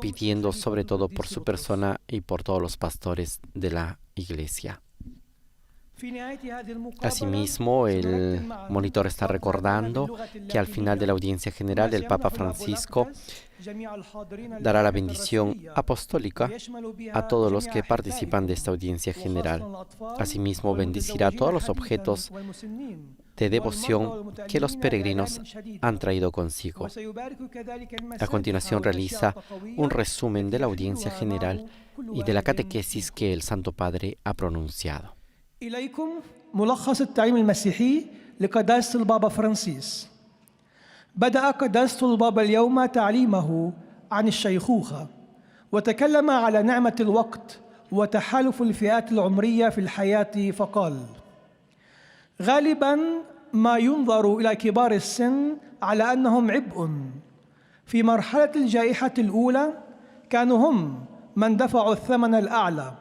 S1: pidiendo sobre todo por su persona y por todos los pastores de la Iglesia. Asimismo, el monitor está recordando que al final de la audiencia general el Papa Francisco dará la bendición apostólica a todos los que participan de esta audiencia general. Asimismo, bendecirá a todos los objetos de devoción que los peregrinos han traído consigo. A continuación realiza un resumen de la audiencia general y de la catequesis que el Santo Padre ha pronunciado.
S9: إليكم ملخص التعليم المسيحي لقداسة البابا فرانسيس. بدأ قداسة البابا اليوم تعليمه عن الشيخوخة، وتكلم على نعمة الوقت وتحالف الفئات العمرية في الحياة فقال: غالباً ما ينظر إلى كبار السن على أنهم عبء. في مرحلة الجائحة الأولى كانوا هم من دفعوا الثمن الأعلى.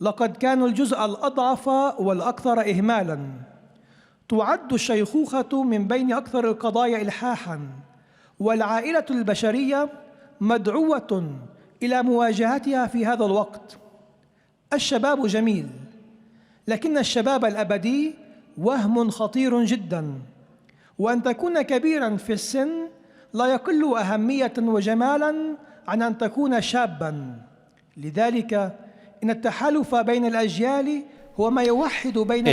S9: لقد كانوا الجزء الأضعف والأكثر إهمالاً. تعد الشيخوخة من بين أكثر القضايا إلحاحاً، والعائلة البشرية مدعوة إلى مواجهتها في هذا الوقت. الشباب جميل، لكن الشباب الأبدي وهم خطير جداً، وأن تكون كبيراً في السن لا يقل أهمية وجمالاً عن أن تكون شاباً. لذلك
S1: El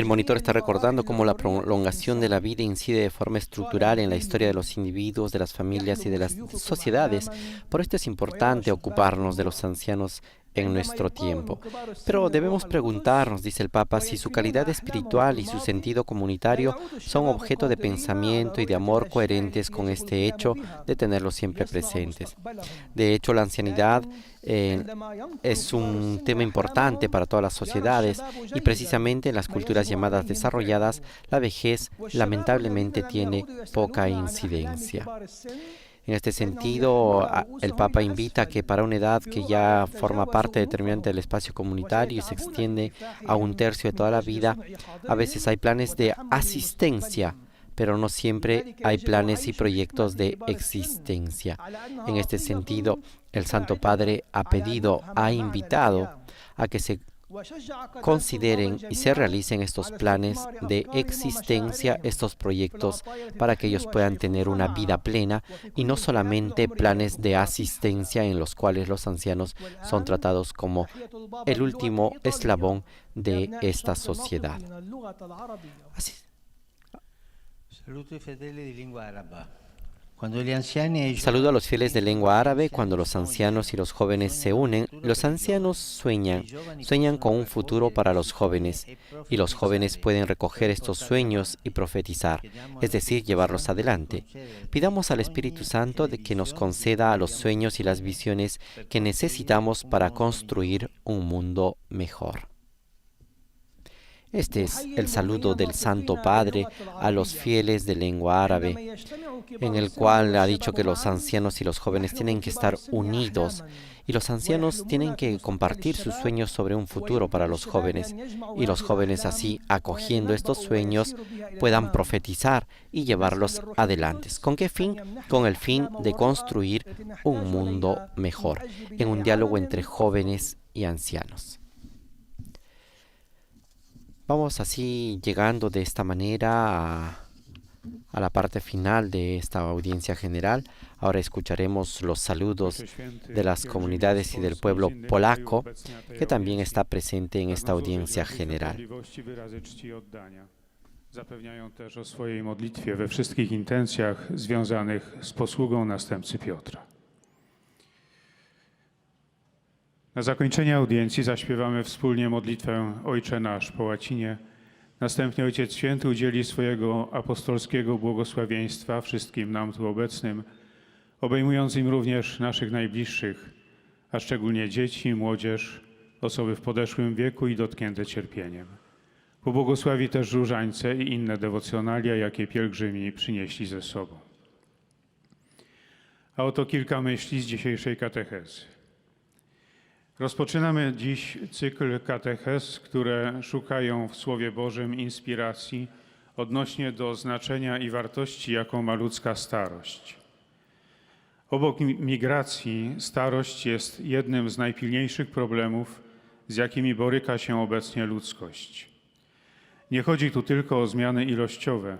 S1: monitor está recordando cómo la prolongación de la vida incide de forma estructural en la historia de los individuos, de las familias y de las sociedades. Por esto es importante ocuparnos de los ancianos en nuestro tiempo. Pero debemos preguntarnos, dice el Papa, si su calidad espiritual y su sentido comunitario son objeto de pensamiento y de amor coherentes con este hecho de tenerlos siempre presentes. De hecho, la ancianidad es un tema importante para todas las sociedades y precisamente en las culturas llamadas desarrolladas, la vejez lamentablemente tiene poca incidencia. En este sentido, el Papa invita a que para una edad que ya forma parte determinante del espacio comunitario y se extiende a un tercio de toda la vida, a veces hay planes de asistencia, pero no siempre hay planes y proyectos de existencia. En este sentido, el Santo Padre ha invitado a que se consideren y se realicen estos planes de existencia, estos proyectos, para que ellos puedan tener una vida plena y no solamente planes de asistencia en los cuales los ancianos son tratados como el último eslabón de esta sociedad. Saludo a los fieles de lengua árabe. Cuando los ancianos y los jóvenes se unen, los ancianos sueñan con un futuro para los jóvenes, y los jóvenes pueden recoger estos sueños y profetizar, es decir, llevarlos adelante. Pidamos al Espíritu Santo de que nos conceda a los sueños y las visiones que necesitamos para construir un mundo mejor. Este es el saludo del Santo Padre a los fieles de lengua árabe, en el cual ha dicho que los ancianos y los jóvenes tienen que estar unidos, y los ancianos tienen que compartir sus sueños sobre un futuro para los jóvenes, y los jóvenes así, acogiendo estos sueños, puedan profetizar y llevarlos adelante. ¿Con qué fin? Con el fin de construir un mundo mejor, en un diálogo entre jóvenes y ancianos. Vamos así llegando de esta manera a la parte final de esta audiencia general. Ahora escucharemos los saludos de las comunidades y del pueblo polaco, que también está presente en esta audiencia general.
S10: Zapewniają też o swojej modlitwie we wszystkich intencjach związanych z posługą następcy Piotra. Na zakończenie audiencji zaśpiewamy wspólnie modlitwę Ojcze Nasz po łacinie. Następnie Ojciec Święty udzieli swojego apostolskiego błogosławieństwa wszystkim nam tu obecnym, obejmując im również naszych najbliższych, a szczególnie dzieci, młodzież, osoby w podeszłym wieku i dotknięte cierpieniem. Pobłogosławi też różańce i inne dewocjonalia, jakie pielgrzymi przynieśli ze sobą. A oto kilka myśli z dzisiejszej katechezy. Rozpoczynamy dziś cykl katechez, które szukają w Słowie Bożym inspiracji odnośnie do znaczenia i wartości, jaką ma ludzka starość. Obok migracji starość jest jednym z najpilniejszych problemów, z jakimi boryka się obecnie ludzkość. Nie chodzi tu tylko o zmiany ilościowe.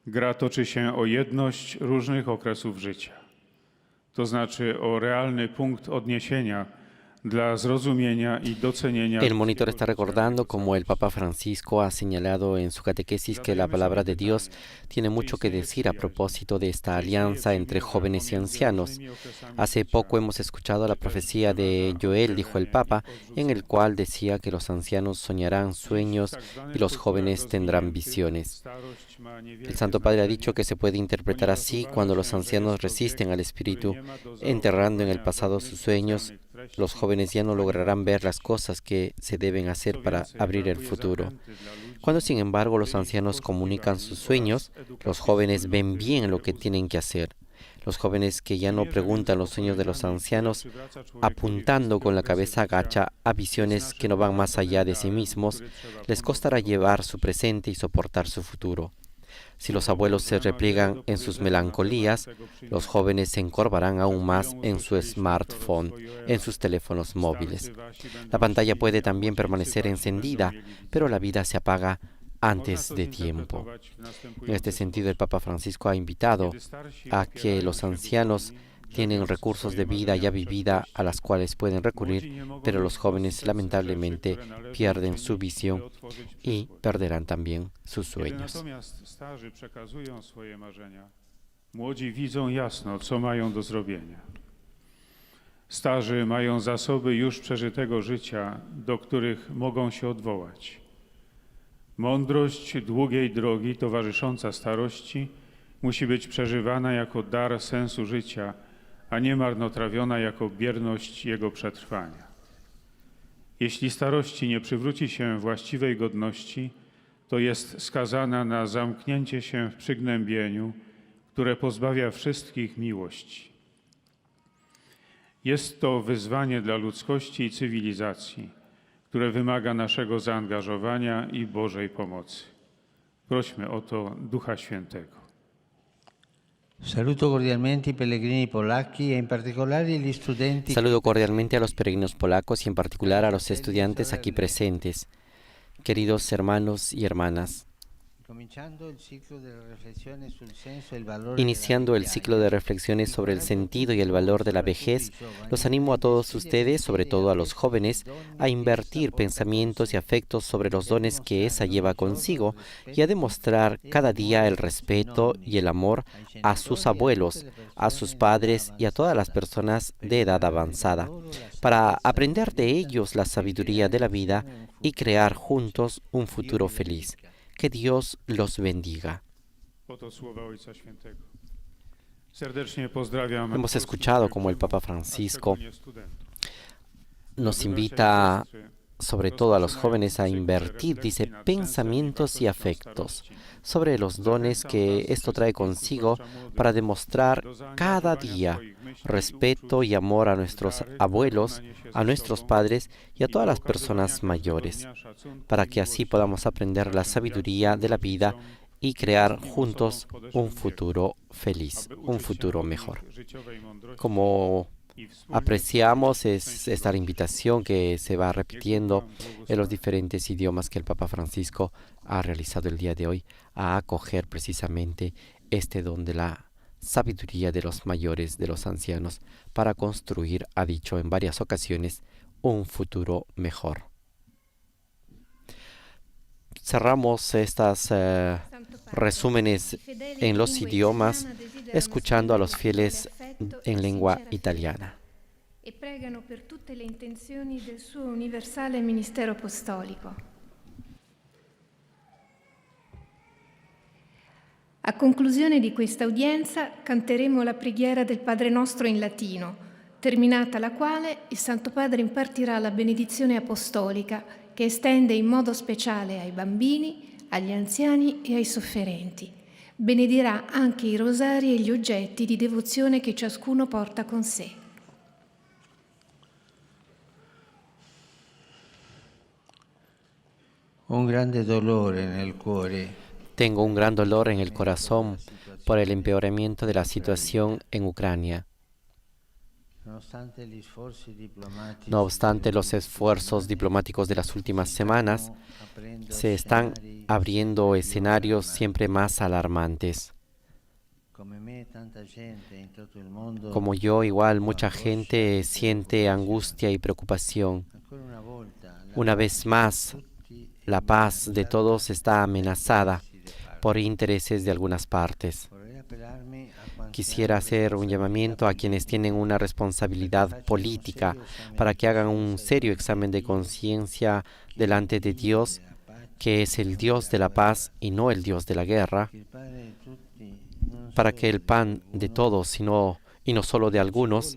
S10: Gra toczy się o jedność różnych okresów życia. To znaczy o realny punkt odniesienia dla zrozumienia y docenienia.
S1: El monitor está recordando como el Papa Francisco ha señalado en su catequesis que la palabra de Dios tiene mucho que decir a propósito de esta alianza entre jóvenes y ancianos. Hace poco hemos escuchado la profecía de Joel, dijo el Papa, en el cual decía que los ancianos soñarán sueños y los jóvenes tendrán visiones. El Santo Padre ha dicho que se puede interpretar así: cuando los ancianos resisten al Espíritu, enterrando en el pasado sus sueños, los jóvenes ya no lograrán ver las cosas que se deben hacer para abrir el futuro. Cuando, sin embargo, los ancianos comunican sus sueños, los jóvenes ven bien lo que tienen que hacer. Los jóvenes que ya no preguntan los sueños de los ancianos, apuntando con la cabeza agacha a visiones que no van más allá de sí mismos, les costará llevar su presente y soportar su futuro. Si los abuelos se repliegan en sus melancolías, los jóvenes se encorvarán aún más en su smartphone, en sus teléfonos móviles. La pantalla puede también permanecer encendida, pero la vida se apaga antes de tiempo. En este sentido, el Papa Francisco ha invitado a que los ancianos tienen recursos de vida ya vivida a las cuales pueden recurrir, pero los jóvenes lamentablemente pierden su visión y perderán también sus sueños.
S10: Młodzi widzą jasno, co mają do zrobienia. Starzy mają zasoby już przeżytego życia, do których mogą się odwołać. Mądrość długiej drogi towarzysząca starości musi być przeżywana jako dar sensu życia, a nie marnotrawiona jako bierność jego przetrwania. Jeśli starości nie przywróci się właściwej godności, to jest skazana na zamknięcie się w przygnębieniu, które pozbawia wszystkich miłości. Jest to wyzwanie dla ludzkości i cywilizacji, które wymaga naszego zaangażowania i Bożej pomocy. Prośmy o to Ducha Świętego.
S2: Saludo cordialmente i pellegrini polacchi e in particolare gli studenti.
S1: Saludo cordialmente a los peregrinos polacos y en particular a los estudiantes aquí presentes. Queridos hermanos y hermanas, Iniciando el ciclo de reflexiones sobre el sentido y el valor de la vejez, los animo a todos ustedes, sobre todo a los jóvenes, a invertir pensamientos y afectos sobre los dones que esa lleva consigo y a demostrar cada día el respeto y el amor a sus abuelos, a sus padres y a todas las personas de edad avanzada, para aprender de ellos la sabiduría de la vida y crear juntos un futuro feliz. Que Dios los bendiga. Hemos escuchado cómo el Papa Francisco nos invita, sobre todo a los jóvenes, a invertir, dice, pensamientos y afectos sobre los dones que esto trae consigo para demostrar cada día respeto y amor a nuestros abuelos, a nuestros padres y a todas las personas mayores, para que así podamos aprender la sabiduría de la vida y crear juntos un futuro feliz, un futuro mejor. Como apreciamos es esta la invitación que se va repitiendo en los diferentes idiomas que el Papa Francisco ha realizado el día de hoy, a acoger precisamente este don de la sabiduría de los mayores, de los ancianos, para construir, ha dicho en varias ocasiones, un futuro mejor. Cerramos estas resúmenes en los idiomas escuchando a los fieles en lengua italiana.
S3: E pregano per tutte le intenzioni del suo universale ministero apostolico. A conclusione di questa udienza canteremo la preghiera del Padre Nostro in latino, terminata la quale il Santo Padre impartirà la benedizione apostolica che estende in modo speciale ai bambini, agli anziani e ai sofferenti. Benedirà anche i rosari e gli oggetti di devozione che ciascuno porta con sé.
S2: Un grande dolore nel cuore.
S1: Tengo un gran dolor en el corazón por el empeoramiento de la situación en Ucrania. No obstante los esfuerzos diplomáticos de las últimas semanas, se están abriendo escenarios siempre más alarmantes. Como yo, igual mucha gente siente angustia y preocupación. Una vez más, la paz de todos está amenazada por intereses de algunas partes. Quisiera hacer un llamamiento a quienes tienen una responsabilidad política para que hagan un serio examen de conciencia delante de Dios, que es el Dios de la paz y no el Dios de la guerra, para que el pan de todos y no solo de algunos,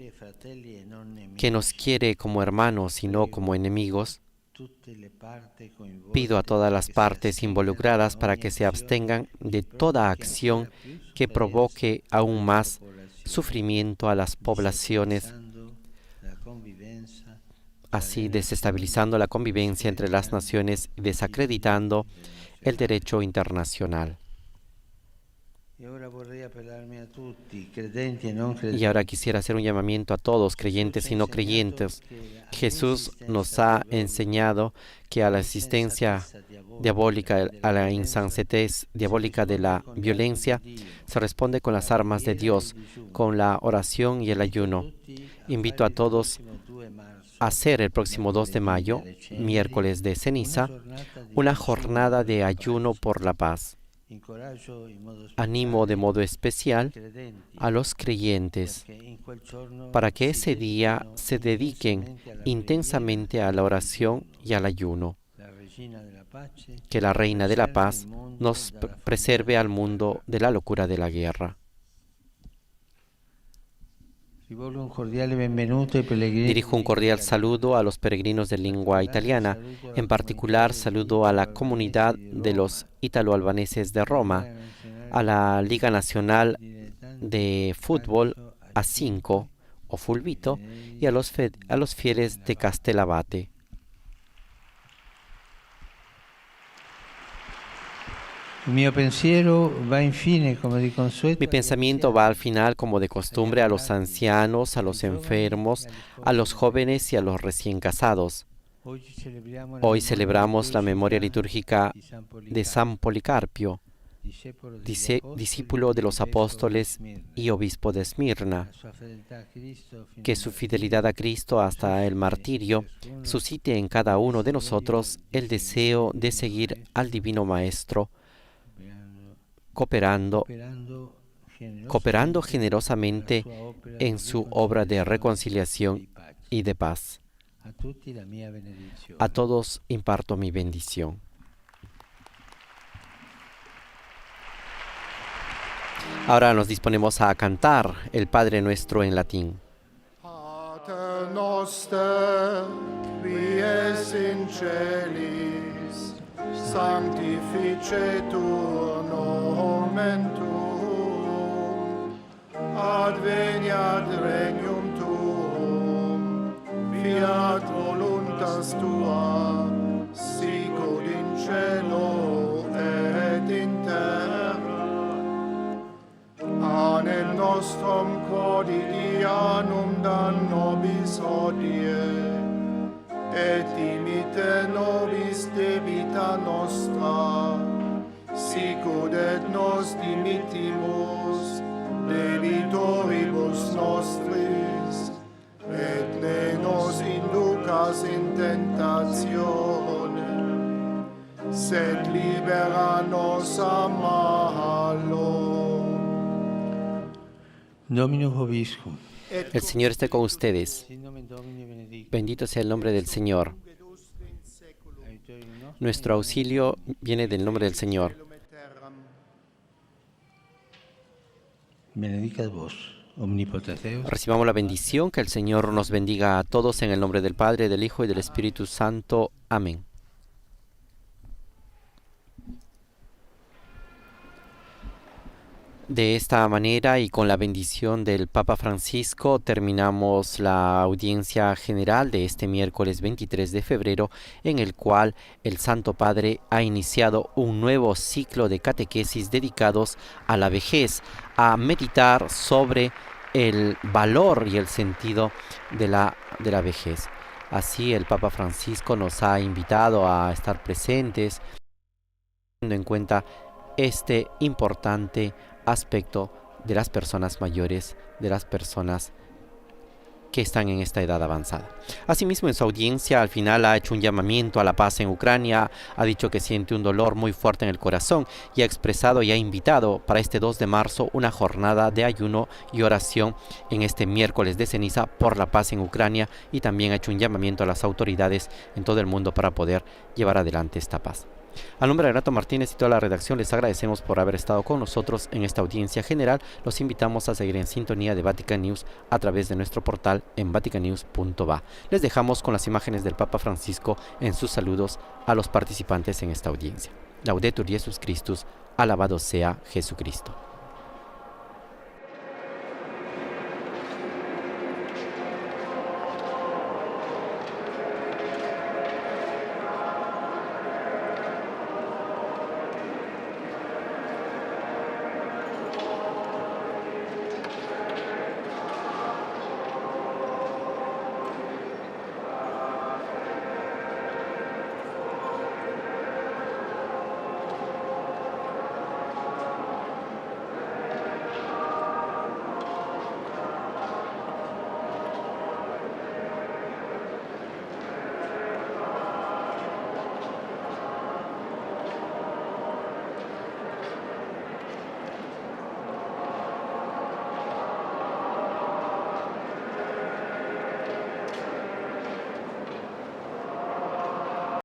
S1: que nos quiere como hermanos y no como enemigos, pido a todas las partes involucradas para que se abstengan de toda acción que provoque aún más sufrimiento a las poblaciones, así desestabilizando la convivencia entre las naciones y desacreditando el derecho internacional. Y ahora quisiera hacer un llamamiento a todos, creyentes y no creyentes. Jesús nos ha enseñado que a la existencia diabólica, a la insensatez diabólica de la violencia, se responde con las armas de Dios, con la oración y el ayuno. Invito a todos a hacer el próximo 2 de mayo, miércoles de ceniza, una jornada de ayuno por la paz. Animo de modo especial a los creyentes para que ese día se dediquen intensamente a la oración y al ayuno. Que la Reina de la Paz nos preserve al mundo de la locura de la guerra. Dirijo un cordial saludo a los peregrinos de lengua italiana, en particular saludo a la comunidad de los italo-albaneses de Roma, a la Liga Nacional de Fútbol A5 o Fulvito y a los fieles de Castellabate.
S2: Mi
S1: pensamiento va al final, como de costumbre, a los ancianos, a los enfermos, a los jóvenes y a los recién casados. Hoy celebramos la memoria litúrgica de San Policarpio, discípulo de los apóstoles y obispo de Esmirna. Que su fidelidad a Cristo hasta el martirio suscite en cada uno de nosotros el deseo de seguir al Divino Maestro, cooperando generosamente en su obra de reconciliación y de paz. A todos imparto mi bendición. Ahora nos disponemos a cantar el Padre Nuestro en latín.
S5: Pater noster, qui es in celis, sanctificetur nomen tuum, adveniat regnum tuum, fiat voluntas tua, sicut in cielo et in terra. Panem nostrum quotidianum da nobis hodie, et dimitte nobis debita nostra, sicut et nos dimittimus debitoribus nostris, et ne nos inducas in tentatione, sed libera nos a malo.
S2: Dominus vobiscum.
S1: El Señor esté con ustedes. Bendito sea el nombre del Señor. Nuestro auxilio viene del nombre del Señor.
S2: Benedicat vos, omnipotens Deus.
S1: Recibamos la bendición, que el Señor nos bendiga a todos en el nombre del Padre, del Hijo y del Espíritu Santo. Amén. De esta manera y con la bendición del Papa Francisco terminamos la audiencia general de este miércoles 23 de febrero, en el cual el Santo Padre ha iniciado un nuevo ciclo de catequesis dedicados a la vejez, a meditar sobre el valor y el sentido de la vejez. Así el Papa Francisco nos ha invitado a estar presentes, teniendo en cuenta este importante aspecto de las personas mayores, de las personas que están en esta edad avanzada. Asimismo, en su audiencia al final ha hecho un llamamiento a la paz en Ucrania, ha dicho que siente un dolor muy fuerte en el corazón y ha expresado y ha invitado para este 2 de marzo una jornada de ayuno y oración en este miércoles de ceniza por la paz en Ucrania, y también ha hecho un llamamiento a las autoridades en todo el mundo para poder llevar adelante esta paz. A nombre de Renato Martínez y toda la redacción les agradecemos por haber estado con nosotros en esta audiencia general. Los invitamos a seguir en sintonía de Vatican News a través de nuestro portal en vaticannews.va. Les dejamos con las imágenes del Papa Francisco en sus saludos a los participantes en esta audiencia. Laudetur Jesus Christus, alabado sea Jesucristo.